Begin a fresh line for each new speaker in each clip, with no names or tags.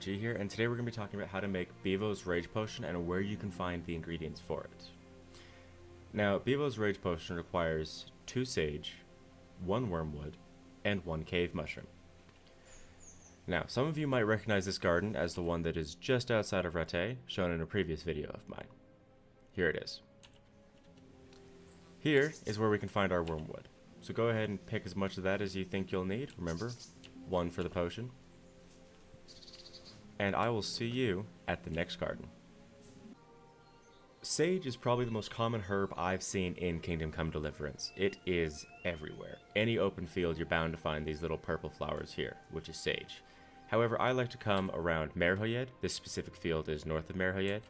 RG here, and today we're going to be talking about how to make Bivoj's Rage Potion and where you can find the ingredients for it. Now, Bivoj's Rage Potion requires 2 sage, 1 wormwood, and 1 cave mushroom. Now, some of you might recognize this garden as the one that is just outside of Rattay, shown in a previous video of mine. Here it is. Here is where we can find our wormwood. So go ahead and pick as much of that as you think you'll need. Remember, 1 for the potion. And I will see you at the next garden. Sage is probably the most common herb I've seen in Kingdom Come Deliverance. It is everywhere. Any open field, you're bound to find these little purple flowers here, which is sage. However, I like to come around Merhoyed. This specific field is north of Merhoyed,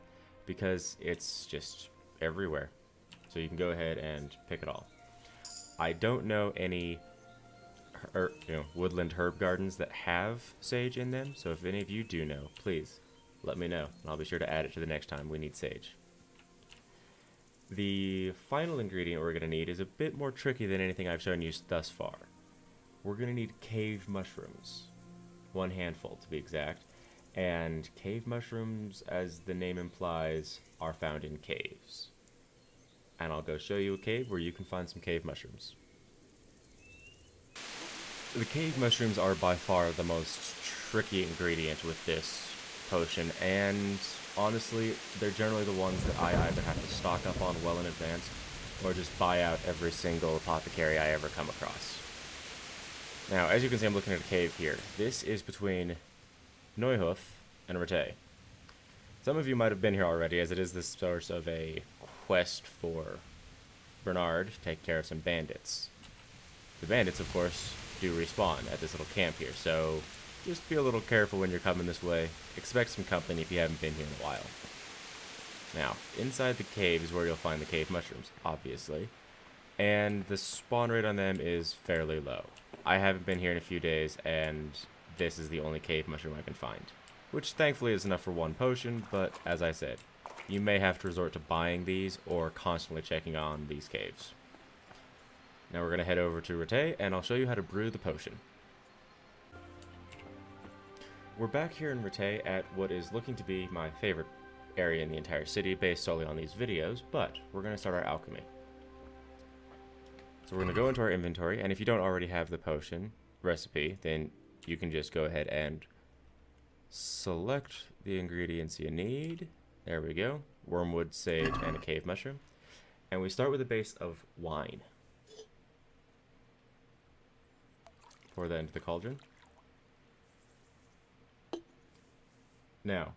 because it's just everywhere. So you can go ahead and pick it all. I don't know any woodland herb gardens that have sage in them, so if any of you do know, please let me know, and I'll be sure to add it to the next time we need sage. The final ingredient we're going to need is a bit more tricky than anything I've shown you thus far. We're going to need cave mushrooms. 1 handful to be exact, and cave mushrooms, as the name implies, are found in caves. And I'll go show you a cave where you can find some cave mushrooms. The cave mushrooms are by far the most tricky ingredient with this potion, and honestly, they're generally the ones that I either have to stock up on well in advance, or just buy out every single apothecary I ever come across. Now, as you can see, I'm looking at a cave here. This is between Neuhof and Rattay. Some of you might have been here already, as it is the source of a quest for Bernard to take care of some bandits. The bandits, of course, do respawn at this little camp here, so just be a little careful when you're coming this way. Expect some company if you haven't been here in a while. Now, inside the cave is where you'll find the cave mushrooms, obviously, and the spawn rate on them is fairly low. I haven't been here in a few days, and this is the only cave mushroom I can find, which thankfully is enough for 1 potion, but as I said, you may have to resort to buying these or constantly checking on these caves. Now we're going to head over to Rattay, and I'll show you how to brew the potion. We're back here in Rattay at what is looking to be my favorite area in the entire city, based solely on these videos, but we're going to start our alchemy. So we're going to go into our inventory, and if you don't already have the potion recipe, then you can just go ahead and select the ingredients you need. There we go. Wormwood, sage, and a cave mushroom. And we start with a base of wine. Pour that into the cauldron. Now,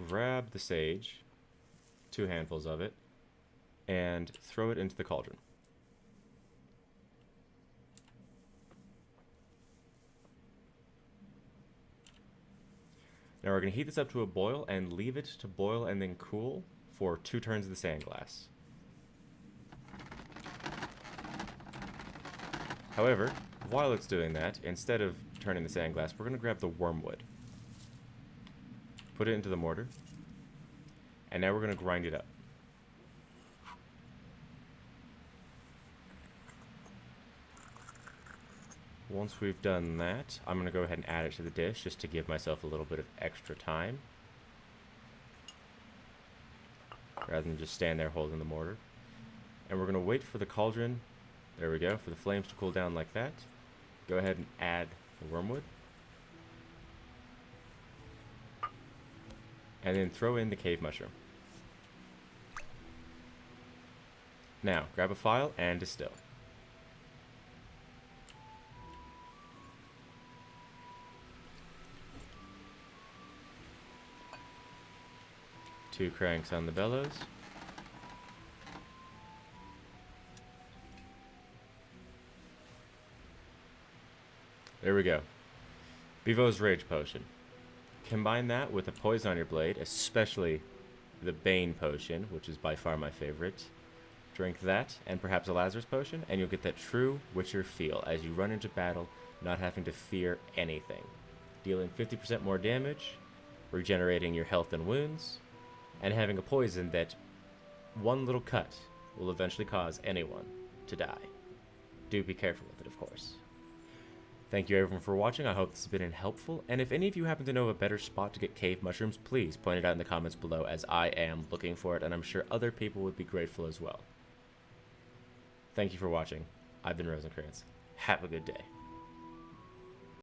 grab the sage, 2 handfuls of it, and throw it into the cauldron. Now we're going to heat this up to a boil and leave it to boil and then cool for 2 turns of the sand glass. However, while it's doing that, instead of turning the sand glass, we're going to grab the wormwood. Put it into the mortar, and now we're going to grind it up. Once we've done that, I'm going to go ahead and add it to the dish just to give myself a little bit of extra time, rather than just stand there holding the mortar. And we're going to wait for the cauldron, there we go, for the flames to cool down like that. Go ahead and add the wormwood. And then throw in the cave mushroom. Now, grab a file and distill. Two cranks on the bellows. There we go. Bivoj's Rage Potion. Combine that with a poison on your blade, especially the Bane Potion, which is by far my favorite. Drink that, and perhaps a Lazarus Potion, and you'll get that true Witcher feel as you run into battle, not having to fear anything. Dealing 50% more damage, regenerating your health and wounds, and having a poison that 1 little cut will eventually cause anyone to die. Do be careful with it, of course. Thank you everyone for watching. I hope this has been helpful, and if any of you happen to know of a better spot to get cave mushrooms, please point it out in the comments below, as I am looking for it, and I'm sure other people would be grateful as well. Thank you for watching. I've been Rosencrantz. Have a good day.